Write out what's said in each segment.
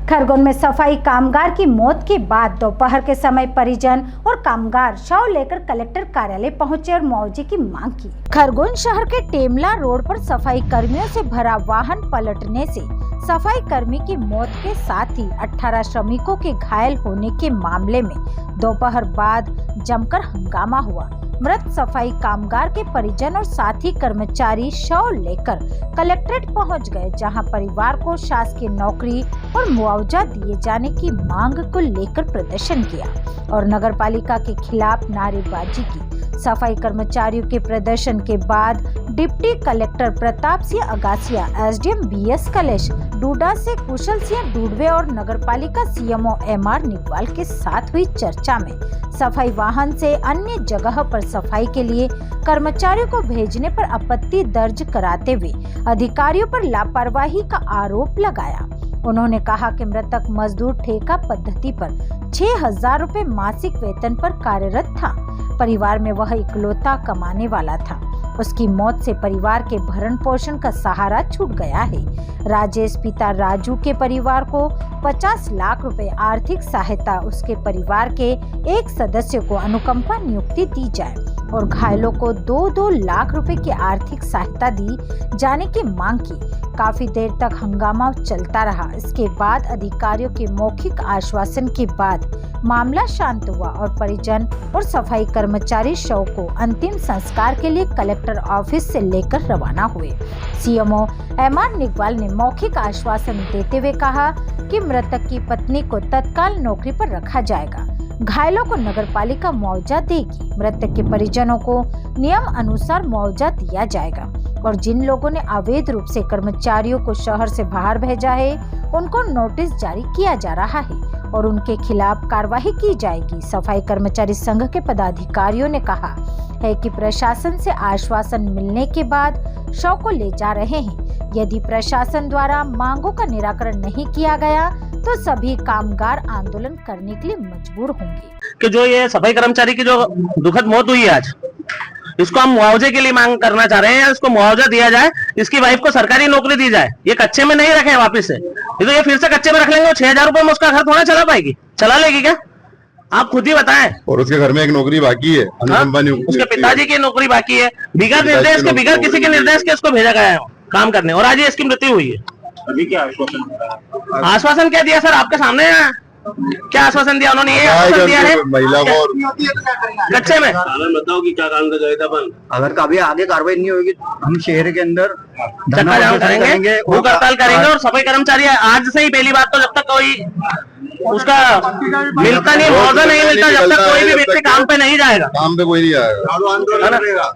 खरगोन में सफाई कामगार की मौत के बाद दोपहर के समय परिजन और कामगार शव लेकर कलेक्टर कार्यालय पहुंचे और मुआवजे की मांग की। खरगोन शहर के टेमला रोड पर सफाई कर्मियों से भरा वाहन पलटने से सफाई कर्मी की मौत के साथ ही 18 श्रमिकों के घायल होने के मामले में दोपहर बाद जमकर हंगामा हुआ। मृत सफाई कामगार के परिजन और साथी कर्मचारी शव लेकर कलेक्ट्रेट पहुंच गए, जहां परिवार को शासकीय नौकरी और मुआवजा दिए जाने की मांग को लेकर प्रदर्शन किया और नगरपालिका के खिलाफ नारेबाजी की। सफाई कर्मचारियों के प्रदर्शन के बाद deputy collector Pratap Singh Agasiya, SDM BS Kalesh, DUDA से कुशल सिंह डूडवे और नगरपालिका सीएमओ एमआर निगवाल के साथ हुई चर्चा में सफाई वाहन से अन्य जगह पर सफाई के लिए कर्मचारियों को भेजने पर आपत्ति दर्ज कराते हुए अधिकारियों पर लापरवाही का आरोप लगाया। उन्होंने कहा कि मृतक मजदूर ठेका पद्धति पर 6,000 रुपए मासिक वेतन पर कार्यरत था। परिवार में वह इकलौता कमाने वाला था। उसकी मौत से परिवार के भरण पोषण का सहारा छूट गया है। राजेश पिता राजू के परिवार को 50 लाख रुपए आर्थिक सहायता, उसके परिवार के एक सदस्य को अनुकंपा नियुक्ति दी जाए और घायलों को 2-2 लाख रुपए की आर्थिक सहायता दी जाने की मांग की। काफी देर तक हंगामा चलता रहा। इसके बाद अधिकारियों के मौखिक आश्वासन के बाद मामला शांत हुआ और परिजन और सफाई कर्मचारी शव को अंतिम संस्कार के लिए कलेक्टर ऑफिस से लेकर रवाना हुए। सीएमओ एमआर निगवाल ने मौखिक आश्वासन देते हुए कहा कि मृतक की पत्नी को तत्काल नौकरी पर रखा जाएगा। घायलों को नगरपालिका मुआवजा देगी। मृतक के परिजनों को नियम अनुसार मुआवजा दिया जाएगा और जिन लोगों ने अवैध रूप से कर्मचारियों को शहर से बाहर भेजा है उनको नोटिस जारी किया जा रहा है और उनके खिलाफ कार्रवाई की जाएगी। सफाई कर्मचारी संघ के पदाधिकारियों ने कहा है कि प्रशासन से आश्वासन मिलने के बाद शव को ले जा रहे हैं। यदि प्रशासन द्वारा मांगों का निराकरण नहीं किया गया तो सभी कामगार आंदोलन करने के लिए मजबूर होंगे। कि जो ये सफाई कर्मचारी की जो दुखद मौत हुई है आज, इसको हम मुआवजे के लिए मांग करना चाह रहे हैं। इसको मुआवजा दिया जाए, इसकी वाइफ को सरकारी नौकरी दी जाए। ये कच्चे में नहीं रखे वापस से, ये फिर से कच्चे में रख लेंगे। 6,000 रुपए में उसका घर थोड़ा चला पाएगी, चला लेगी क्या? आप खुद ही बताएं। और उसके घर में एक नौकरी बाकी है, उसके पिताजी की नौकरी बाकी है। बिगैर निर्देश के, बिगैर किसी के निर्देश के उसको भेजा गया है काम करने और आज ये इसकी मृत्यु हुई है। अभी क्या आश्वासन क्या दिया सर? आपके सामने है। क्या आश्वासन दिया उन्होंने? ये आश्वासन दिया है महिला को कच्चे में। बताओ कि क्या काम कर जाएगा अपन। अगर कभी आगे कार्रवाई नहीं होगी हम शहर के अंदर चक्का जाम करेंगे, भूख हड़ताल करेंगे। और सफाई कर्मचारी आज से ही, पहली बात तो जब तक कोई उसका मिलता नहीं, मुआवजा नहीं मिलता, जब तक कोई भी व्यक्ति काम पे नहीं जाएगा, काम पे कोई नहीं आएगा।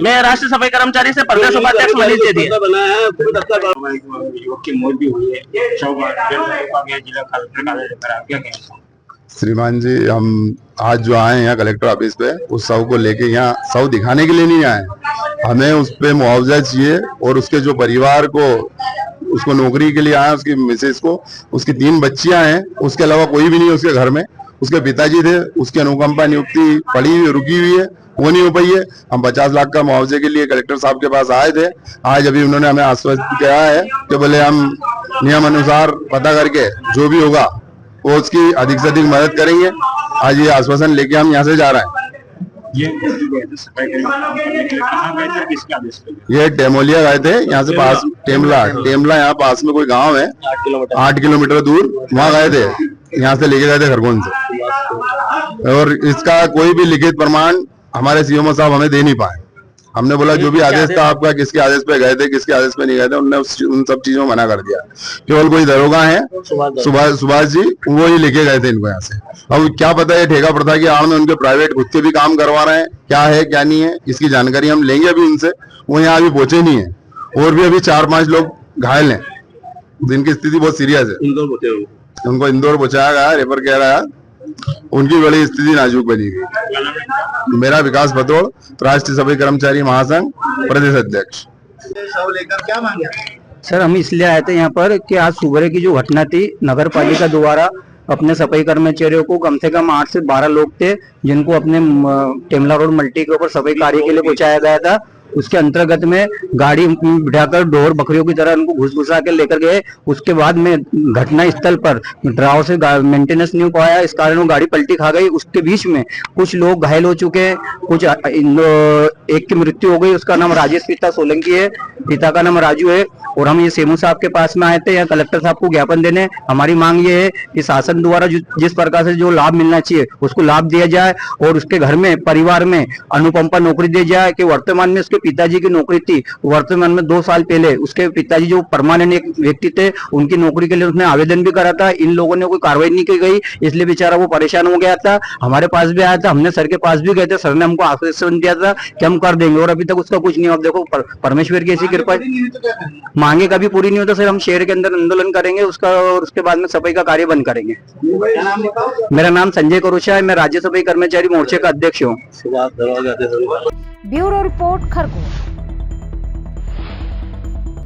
मैं राष्ट्रीय सफाई कर्मचारी से प्रदेश उपाध्यक्ष मनीष दे दिए। श्रीमान जी, हम आज जो आए हैं यहाँ कलेक्टर ऑफिस पे, उस शव को लेके यहाँ शव दिखाने के लिए नहीं आए। हमें उस पे मुआवजा चाहिए और उसके जो परिवार को, उसको नौकरी के लिए आया, उसकी मिसेज को, उसकी 3 बच्चियां हैं, उसके अलावा कोई भी नहीं है उसके घर में। उसके पिताजी थे, उसकी अनुकंपा नियुक्ति पड़ी हुई रुकी हुई है, वो नहीं हो पाई है। हम 50 लाख का मुआवजे के लिए कलेक्टर साहब के पास आए थे। आज अभी उन्होंने हमें आश्वस्त किया है कि बोले हम नियम अनुसार पता करके जो भी होगा वो उसकी अधिक से अधिक मदद करेंगे। आज ये आश्वासन लेके हम यहाँ से जा रहे हैं। ये टेमोलिया गए थे, यहाँ से पास टेमला यहाँ पास में कोई गांव है 8 किलोमीटर दूर, वहाँ गए थे। यहाँ से लेके गए थे खरगोन से और इसका कोई भी लिखित प्रमाण हमारे सीएमओ साहब हमें दे नहीं पाए। हमने बोला जो भी आदेश था आपका, किसके आदेश पे गए थे, किसके आदेश पे नहीं गए थे, उन्होंने उन सब चीजों में मना कर दिया। केवल कोई दरोगा है सुभाष जी, वो ही लेके गए थे इनको यहाँ से। अब क्या पता है ठेका प्रथा की आड़ में उनके प्राइवेट खुद के भी काम करवा रहे हैं, क्या है क्या नहीं है, इसकी जानकारी हम लेंगे अभी उनसे। वो यहाँ अभी पहुंचे नहीं है और भी अभी 4-5 लोग घायल हैं जिनकी स्थिति बहुत सीरियस है। उनको इंदौर पहुंचाया गया, रेफर किया गया। उनकी बड़ी स्थिति नाजुक बनी गई। मेरा विकास भतोड़, राष्ट्रीय सफाई कर्मचारी महासंघ प्रदेश अध्यक्ष। लेकर क्या मांगे सर? हम इसलिए आए थे यहाँ पर कि आज सुबह की जो घटना थी, नगर पालिका द्वारा अपने सफाई कर्मचारियों को कम से कम 8 से 12 लोग थे जिनको अपने टेमला रोड मल्टी के ऊपर सफाई कार्य के लिए पहुंचाया गया था उसके अंतर्गत में गाड़ी बिठाकर ढोर बकरियों की तरह उनको घुसा के लेकर गए। उसके बाद में घटना स्थल पर ड्राव से मेंटेनेंस नहीं हो पाया, इस कारण वो गाड़ी पलटी खा गई। उसके बीच में कुछ लोग घायल हो चुके हैं, कुछ एक की मृत्यु हो गई। उसका नाम राजेश पिता सोलंकी है, पिता का नाम राजू है। और हम ये सेमू साहब के पास में आए थे, यहाँ कलेक्टर साहब को ज्ञापन देने। हमारी मांग ये है कि शासन द्वारा जिस प्रकार से जो लाभ मिलना चाहिए उसको लाभ दिया जाए और उसके घर में परिवार में अनुकंपा नौकरी दी जाए। कि वर्तमान में उसके पिताजी की नौकरी थी, वर्तमान में 2 साल पहले उसके पिताजी जो परमानेंट एक व्यक्ति थे उनकी नौकरी के लिए उसने आवेदन भी करा था। इन लोगों ने कोई कार्रवाई नहीं की गई, इसलिए बेचारा वो परेशान हो गया था। हमारे पास भी आया था, हमने सर के पास भी गए थे, सर ने हमको आश्वासन दिया था कि हम कर देंगे और अभी तक उसका कुछ नहीं हुआ। अब देखो परमेश्वर की ऐसी कृपा, मांगे कभी पूरी नहीं होता सर। हम शहर के अंदर आंदोलन करेंगे उसका और उसके बाद में सफाई का कार्य बंद करेंगे। मेरा नाम संजय करोशा है, मैं राज्य सफाई कर्मचारी मोर्चे का अध्यक्ष हूँ। Bureau report Khargone.